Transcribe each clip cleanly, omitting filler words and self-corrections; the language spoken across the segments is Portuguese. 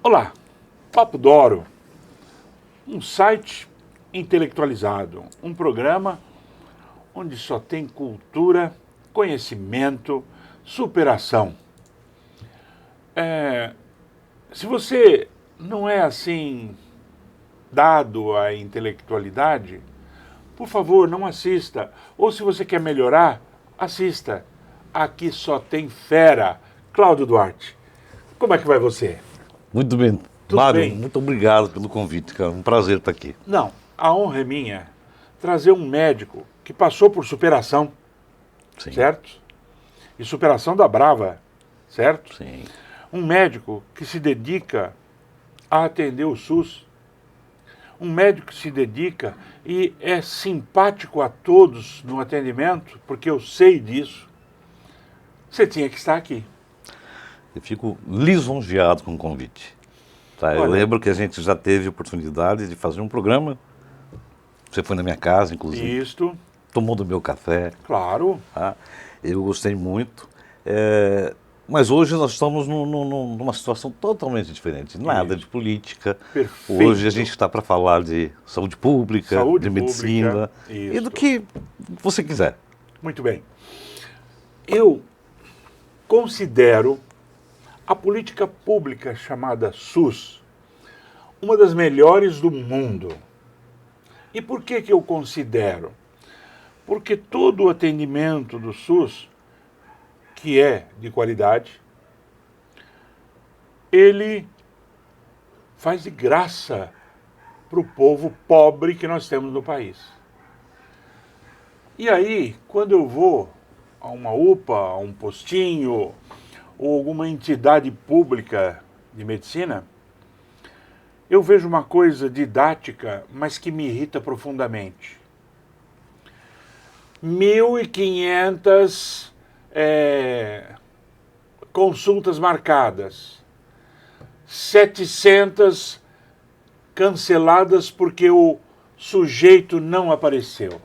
Olá, Papo Doro, um site intelectualizado, um programa onde só tem cultura, conhecimento, superação. Se você não é assim dado à intelectualidade, por favor, não assista. Ou se você quer melhorar, assista. Aqui só tem fera. Cláudio Duarte, como é que vai você? Muito bem. Tudo Mário, bem? muito obrigado pelo convite, cara. Um prazer estar aqui. Não, a honra é minha trazer um médico que passou por superação, Sim, certo? E superação da brava, certo? sim. Um médico que se dedica a atender o SUS. Um médico que se dedica e é simpático a todos no atendimento, porque eu sei disso. Você tinha que estar aqui. Eu fico lisonjeado com o convite. Tá? Eu Olha, lembro que a gente já teve oportunidade de fazer um programa. Você foi na minha casa, inclusive. isto, Tomou do meu café. claro, Tá? Eu gostei muito. Mas hoje nós estamos numa situação totalmente diferente. Nada de política. Hoje a perfeito. gente está para falar de saúde pública, Saúde de pública, medicina e do isto. que você quiser. Muito bem. Eu considero a política pública chamada SUS uma das melhores do mundo. E por que eu considero? Porque todo o atendimento do SUS, que é de qualidade, ele faz de graça para o povo pobre que nós temos no país. E aí, quando eu vou a uma UPA, a um postinho, ou alguma entidade pública de medicina, eu vejo uma coisa didática, mas que me irrita profundamente. 1.500 consultas marcadas, 700 canceladas porque o sujeito não apareceu.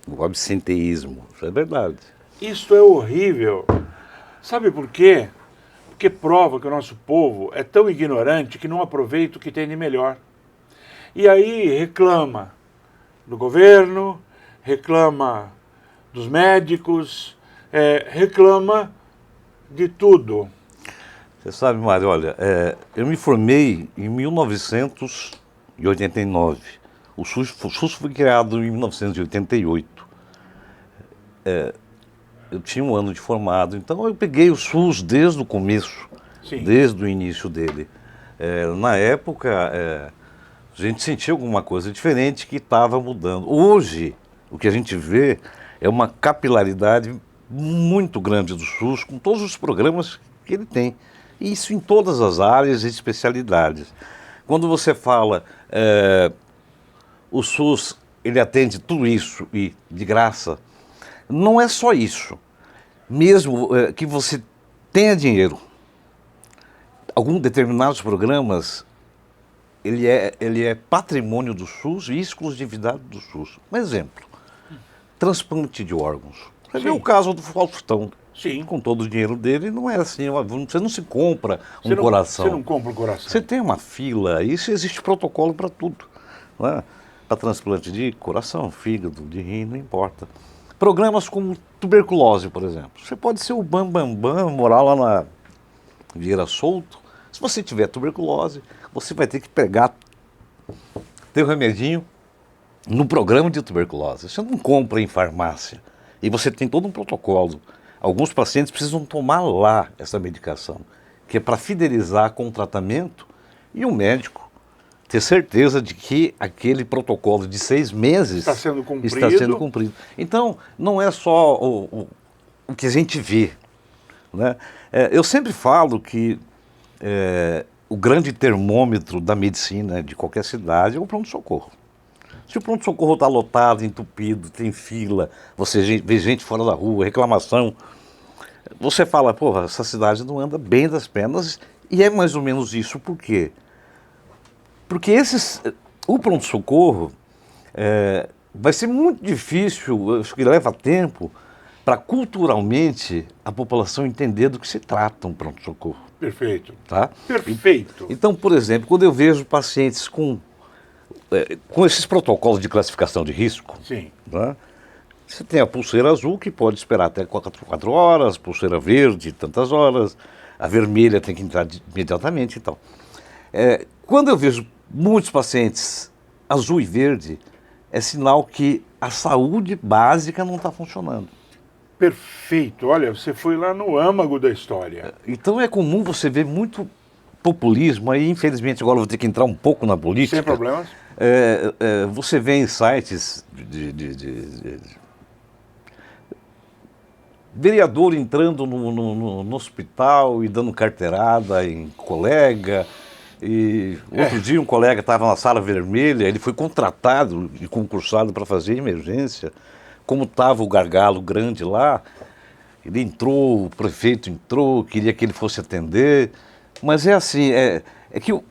O absenteísmo, isso é verdade. Isto é horrível. Sabe por quê? Porque prova que o nosso povo é tão ignorante que não aproveita o que tem de melhor. E aí reclama do governo, reclama dos médicos, reclama de tudo. Você sabe, Mário, olha, eu me formei em 1989. O SUS foi criado em 1988. Eu tinha um ano de formado, então eu peguei o SUS desde o começo, Sim, desde o início dele. Na época, a gente sentia alguma coisa diferente que estava mudando. Hoje, o que a gente vê é uma capilaridade muito grande do SUS, com todos os programas que ele tem. E isso em todas as áreas e especialidades. Quando você fala, o SUS, ele atende tudo isso e de graça, não é só isso. Mesmo que você tenha dinheiro, alguns determinados programas, ele é patrimônio do SUS e exclusividade do SUS. Um exemplo, transplante de órgãos. Você vê o sim, caso do Faustão. sim. Com todo o dinheiro dele, não é assim, você não se compra um Você não coração. compra o Você coração. tem uma fila, isso existe protocolo para tudo. Né? Para transplante de coração, fígado, de rim, não importa. Programas como tuberculose, por exemplo. Você pode ser o bam, morar lá na Vieira Solto. Se você tiver tuberculose, você vai ter que pegar teu remedinho no programa de tuberculose. Você não compra em farmácia. E você tem todo um protocolo. Alguns pacientes precisam tomar lá essa medicação, que é para fidelizar com o tratamento e o médico ter certeza de que aquele protocolo de 6 meses Está sendo cumprido. está sendo cumprido. Então, não é só o que a gente vê. Né? Eu sempre falo que o grande termômetro da medicina de qualquer cidade é o pronto-socorro. Se o pronto-socorro está lotado, entupido, tem fila, você vê gente fora da rua, reclamação, você fala, porra, essa cidade não anda bem das pernas, e é mais ou menos isso. Por quê? Porque o pronto-socorro vai ser muito difícil, acho que leva tempo, para culturalmente a população entender do que se trata um pronto-socorro. Perfeito. Tá? Perfeito. Então, por exemplo, quando eu vejo pacientes com esses protocolos de classificação de risco, Sim. né? Você tem a pulseira azul, que pode esperar até 4 horas, pulseira verde, tantas horas, a vermelha tem que entrar imediatamente e tal. Quando eu vejo muitos pacientes azul e verde, é sinal que a saúde básica não está funcionando. Perfeito. Olha, você foi lá no âmago da história. Então é comum você ver muito populismo, aí infelizmente agora eu vou ter que entrar um pouco na política. Sem problemas. Você vê em sites vereador entrando no hospital e dando carteirada em colega. E outro dia um colega estava na sala vermelha, ele foi contratado e concursado para fazer emergência. Como estava o gargalo grande lá, ele entrou, o prefeito entrou, queria que ele fosse atender. Mas é assim, que a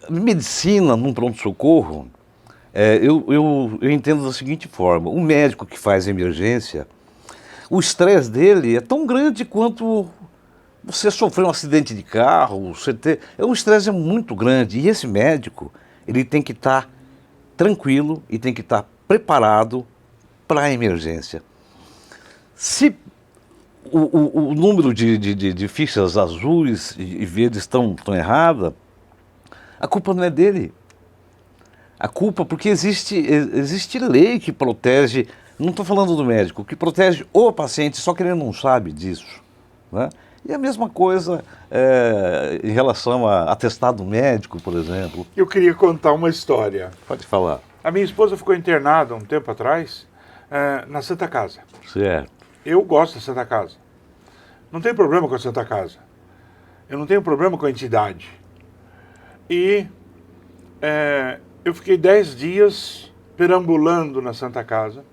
medicina num pronto-socorro, eu entendo da seguinte forma: o médico que faz emergência, o estresse dele é tão grande quanto você sofrer um acidente de carro, o estresse é muito grande. E esse médico, ele tem que estar tranquilo e tem que estar preparado para a emergência. Se o número de fichas azuis e verdes estão erradas, a culpa não é dele. A culpa, porque existe lei que protege, não estou falando do médico, que protege o paciente, só que ele não sabe disso, né? E a mesma coisa em relação a atestado médico, por exemplo. Eu queria contar uma história. Pode falar. A minha esposa ficou internada um tempo atrás na Santa Casa. Certo. Eu gosto da Santa Casa. Não tem problema com a Santa Casa. Eu não tenho problema com a entidade. E eu fiquei 10 dias perambulando na Santa Casa.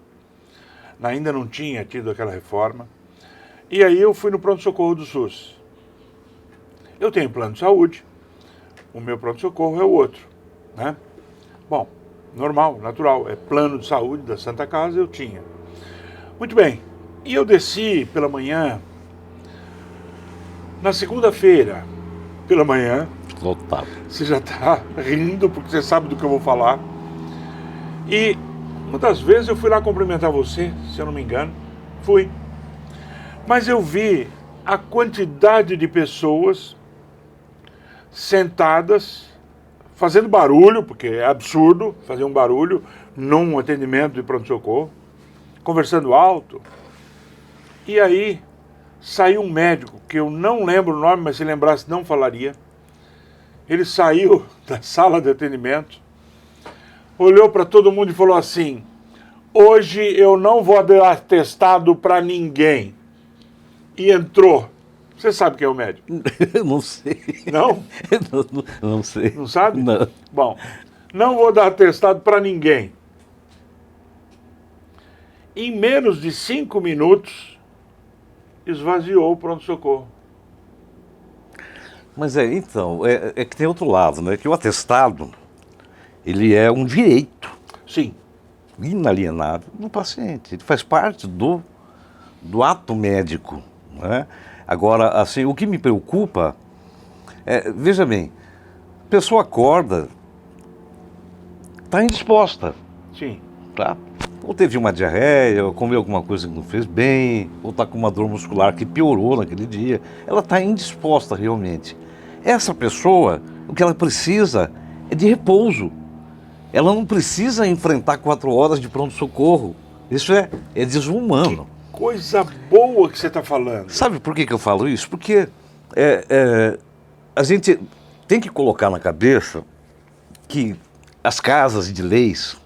Ainda não tinha tido aquela reforma. E aí eu fui no pronto-socorro do SUS. Eu tenho plano de saúde. O meu pronto-socorro é o outro, né? Bom, normal, natural. É plano de saúde da Santa Casa, eu tinha. Muito bem. E eu desci pela manhã, na segunda-feira, pela manhã. Lotado. Você já está rindo, porque você sabe do que eu vou falar. E uma das vezes eu fui lá cumprimentar você, se eu não me engano. Fui. Mas eu vi a quantidade de pessoas sentadas, fazendo barulho, porque é absurdo fazer um barulho num atendimento de pronto-socorro, conversando alto. E aí saiu um médico, que eu não lembro o nome, mas se lembrasse não falaria. Ele saiu da sala de atendimento, olhou para todo mundo e falou assim: hoje eu não vou dar atestado para ninguém. E entrou. Você sabe quem é o médico? Não sei. Não? Não sei. Não sabe? Não. Bom, não vou dar atestado para ninguém. Em menos de 5 minutos, esvaziou o pronto-socorro. Mas então, que tem outro lado, né? Que o atestado, ele é um direito Sim. inalienável do paciente. Ele faz parte do ato médico, né? Agora, assim, o que me preocupa veja bem, a pessoa acorda, está indisposta, Sim. tá? Ou teve uma diarreia, ou comeu alguma coisa que não fez bem, ou está com uma dor muscular que piorou naquele dia, ela está indisposta realmente. Essa pessoa, o que ela precisa é de repouso. Ela não precisa enfrentar 4 horas de pronto-socorro. Isso é desumano. Coisa boa que você está falando. Sabe por que eu falo isso? Porque a gente tem que colocar na cabeça que as casas de leis,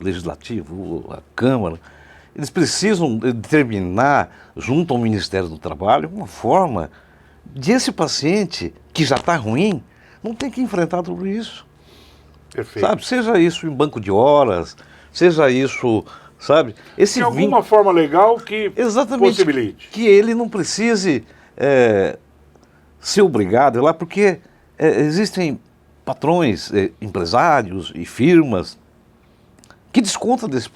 legislativo, a Câmara, eles precisam determinar, junto ao Ministério do Trabalho, uma forma de esse paciente, que já está ruim, não tem que enfrentar tudo isso. Perfeito. Sabe? Seja isso em banco de horas, seja isso, sabe? De alguma forma legal que possibilite. Que ele não precise ser obrigado a ir lá, porque existem patrões, empresários e firmas que desconta desse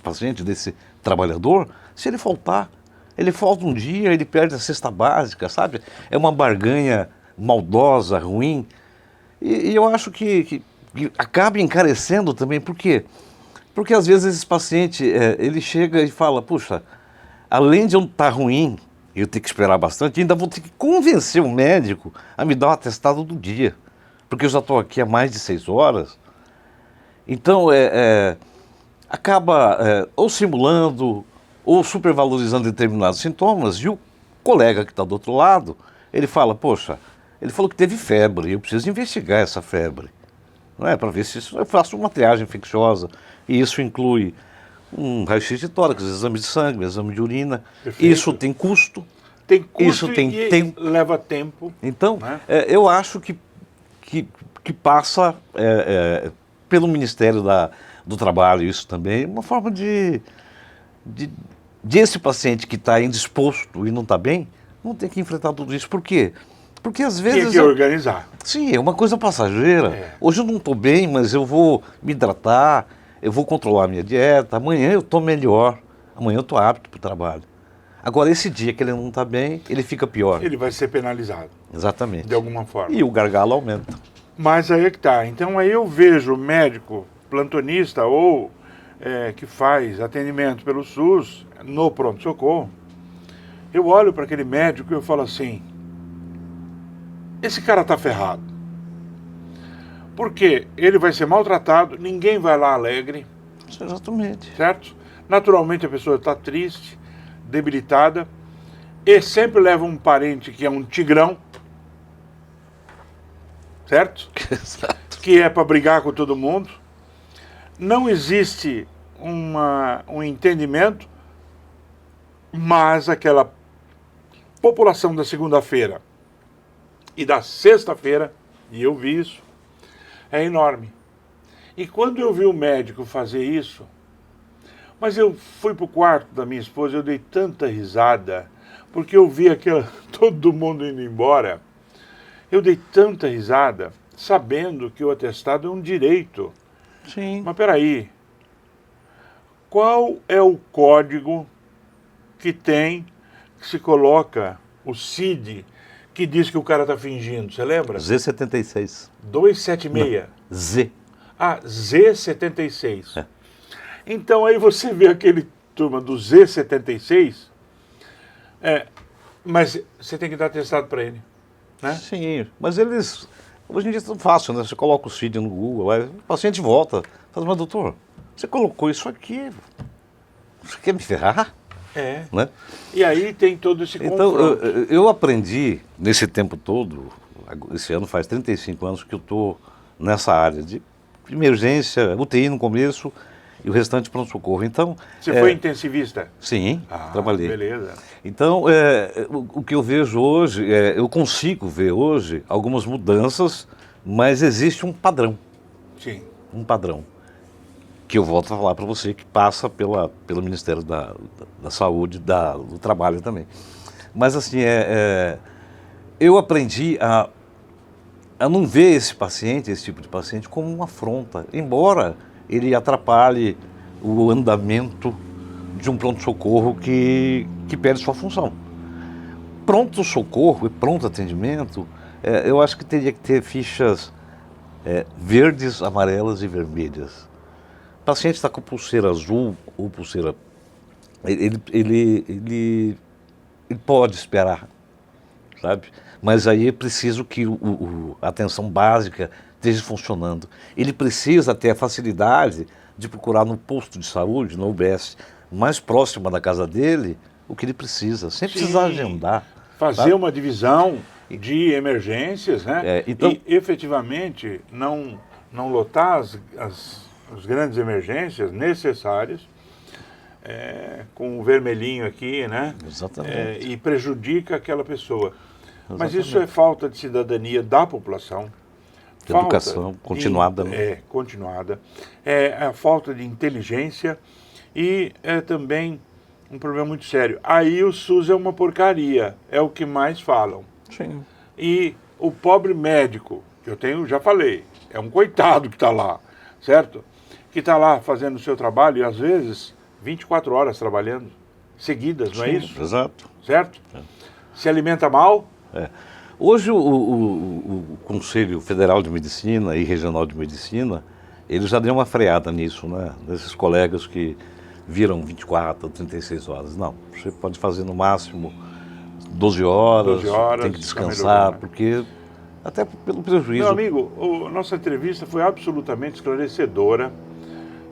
paciente, desse trabalhador, se ele faltar. Ele falta um dia, ele perde a cesta básica, sabe? É uma barganha maldosa, ruim. E eu acho que acaba encarecendo também. Por quê? Porque às vezes esse paciente, ele chega e fala, puxa, além de eu estar ruim, eu ter que esperar bastante, ainda vou ter que convencer o médico a me dar um atestado do dia. Porque eu já estou aqui há mais de 6 horas. Então, acaba ou simulando, ou supervalorizando determinados sintomas, e o colega que está do outro lado, ele fala, poxa, ele falou que teve febre, eu preciso investigar essa febre, não é? Para ver se eu faço uma triagem infecciosa, e isso inclui um raio-x de tórax, exame de sangue, exame de urina. Perfeito. Isso tem custo, Tem custo isso tem e tempo. leva tempo. Então, né? Eu acho que passa pelo Ministério do Trabalho, isso também, uma forma de esse paciente que está indisposto e não está bem, não ter que enfrentar tudo isso. Por quê? Porque às vezes... Tem que organizar. Sim, é uma coisa passageira. É. Hoje eu não estou bem, mas eu vou me hidratar, eu vou controlar a minha dieta, amanhã eu estou melhor, amanhã eu estou apto para o trabalho. Agora, esse dia que ele não está bem, ele fica pior. Ele vai ser penalizado, Exatamente. de alguma forma. E o gargalo aumenta. Mas aí é que tá. Então aí eu vejo o médico plantonista ou que faz atendimento pelo SUS no pronto-socorro, eu olho para aquele médico e eu falo assim, esse cara tá ferrado. Porque ele vai ser maltratado, ninguém vai lá alegre. Exatamente. Certo? Naturalmente a pessoa está triste, debilitada, e sempre leva um parente que é um tigrão, certo? Exato. Que é para brigar com todo mundo. Não existe um entendimento, mas aquela população da segunda-feira e da sexta-feira, e eu vi isso, é enorme. E quando eu vi o médico fazer isso, mas eu fui para o quarto da minha esposa, eu dei tanta risada, porque eu vi todo mundo indo embora. Eu dei tanta risada, sabendo que o atestado é um direito. Sim. Mas peraí, qual é o código que se coloca o CID, que diz que o cara está fingindo? Você lembra? Z76. 276. Z. Ah, Z76. Então aí você vê aquele turma do Z76, mas você tem que dar atestado para ele, né? Sim, mas eles... Hoje em dia é tão fácil, né? Você coloca o CID no Google, aí o paciente volta. Fala, mas doutor, você colocou isso aqui, você quer me ferrar? Né? E aí tem todo esse Então, confronto. eu aprendi nesse tempo todo, esse ano faz 35 anos que eu estou nessa área de emergência, UTI no começo e o restante pronto-socorro. Então, Você foi intensivista? Sim, trabalhei. Beleza. Então, o que eu vejo hoje, eu consigo ver hoje algumas mudanças, mas existe um padrão. Sim. Um padrão. Que eu volto a falar para você, que passa pelo Ministério da Saúde, do Trabalho também. Mas assim, eu aprendi a não ver esse tipo de paciente, como uma afronta, embora ele atrapalhe o andamento de um pronto-socorro que perde sua função. Pronto-socorro e pronto atendimento, eu acho que teria que ter fichas verdes, amarelas e vermelhas. O paciente está com pulseira azul ou pulseira... Ele pode esperar, sabe? Mas aí é preciso que a atenção básica esteja funcionando. Ele precisa ter a facilidade de procurar no posto de saúde, no UBS, mais próxima da casa dele, o que ele precisa, sem precisar agendar. Fazer sabe? uma divisão de emergências, né? Então, e efetivamente não lotar as grandes emergências necessárias, com o vermelhinho aqui, né? Exatamente. E prejudica aquela pessoa. Exatamente. Mas isso é falta de cidadania da população. Educação continuada. Continuada. É a falta de inteligência e é também um problema muito sério. Aí o SUS é uma porcaria, é o que mais falam. Sim. E o pobre médico, que já falei, é um coitado que está lá, certo? que está lá fazendo o seu trabalho e às vezes 24 horas trabalhando, seguidas, não é Sim, isso? exato. Certo? Se alimenta mal, Hoje o Conselho Federal de Medicina e Regional de Medicina, eles já deu uma freada nisso, né? Desses colegas que viram 24 ou 36 horas. Não, você pode fazer no máximo 12 horas, 12 horas, tem que tá descansar, melhorando. porque até pelo prejuízo. meu amigo, nossa entrevista foi absolutamente esclarecedora.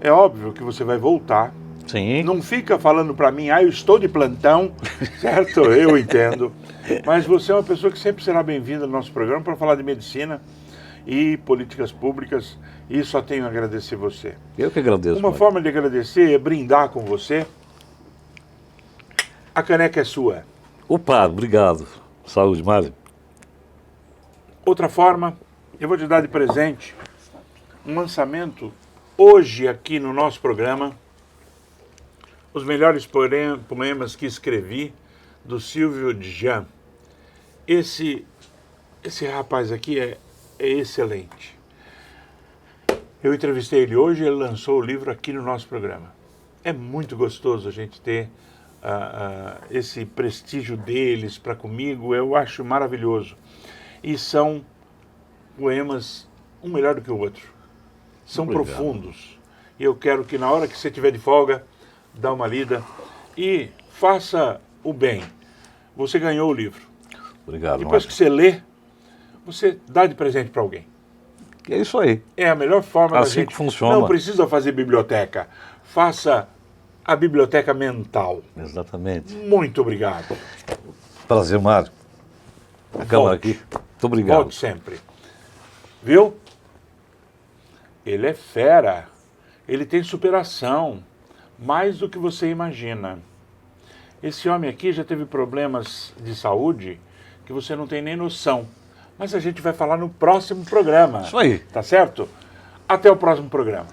É óbvio que você vai voltar. Sim. Não fica falando para mim, eu estou de plantão, certo? Eu entendo. Mas você é uma pessoa que sempre será bem-vinda no nosso programa para falar de medicina e políticas públicas. E só tenho a agradecer você. Eu que agradeço. Uma Mário. forma de agradecer é brindar com você. A caneca é sua. Opa, obrigado. Saúde, Mário. Outra forma, eu vou te dar de presente um lançamento hoje aqui no nosso programa. Os melhores poemas que escrevi, do Silvio Djan. Esse rapaz aqui é excelente. Eu entrevistei ele hoje e ele lançou o livro aqui no nosso programa. É muito gostoso a gente ter esse prestígio deles para comigo, eu acho maravilhoso. E são poemas um melhor do que o outro. São Obrigado. profundos. E eu quero que na hora que você tiver de folga, dá uma lida e faça o bem. Você ganhou o livro. Obrigado, Depois Mário. que você lê, você dá de presente para alguém. É isso aí. É a melhor forma da Assim gente. que funciona. Não precisa fazer biblioteca. Faça a biblioteca mental. Exatamente. Muito obrigado. Prazer, Mário. A câmera Volte. aqui. Muito obrigado. Volte sempre. Viu? Ele é fera. Ele tem superação. Mais do que você imagina. Esse homem aqui já teve problemas de saúde que você não tem nem noção. Mas a gente vai falar no próximo programa. Isso aí. Tá certo? Até o próximo programa.